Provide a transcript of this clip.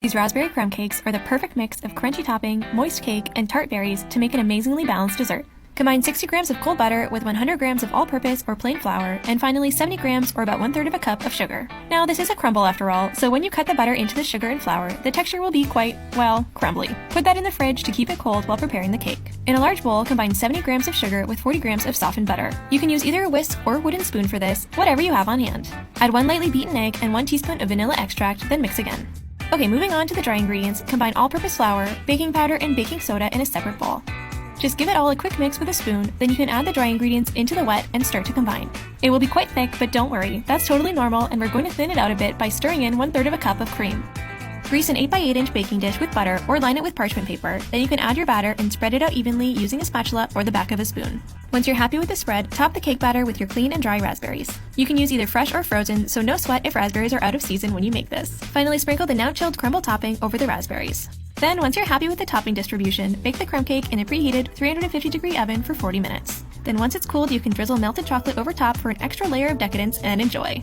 These raspberry crumb cakes are the perfect mix of crunchy topping, moist cake, and tart berries to make an amazingly balanced dessert. Combine 60 grams of cold butter with 100 grams of all-purpose or plain flour, and finally 70 grams or about 1/3 of a cup of sugar. Now this is a crumble after all, so when you cut the butter into the sugar and flour, the texture will be quite, well, crumbly. Put that in the fridge to keep it cold while preparing the cake. In a large bowl, combine 70 grams of sugar with 40 grams of softened butter. You can use either a whisk or wooden spoon for this, whatever you have on hand. Add 1 lightly beaten egg and 1 teaspoon of vanilla extract, then mix again. Okay, moving on to the dry ingredients, combine all-purpose flour, baking powder, and baking soda in a separate bowl. Just give it all a quick mix with a spoon, then you can add the dry ingredients into the wet and start to combine. It will be quite thick, but don't worry, that's totally normal, and we're going to thin it out a bit by stirring in 1/3 of a cup of cream. Grease an 8x8 inch baking dish with butter or line it with parchment paper, then you can add your batter and spread it out evenly using a spatula or the back of a spoon. Once you're happy with the spread, top the cake batter with your clean and dry raspberries. You can use either fresh or frozen, so no sweat if raspberries are out of season when you make this. Finally, sprinkle the now chilled crumble topping over the raspberries. Then, once you're happy with the topping distribution, bake the crumb cake in a preheated 350-degree oven for 40 minutes. Then once it's cooled, you can drizzle melted chocolate over top for an extra layer of decadence and enjoy.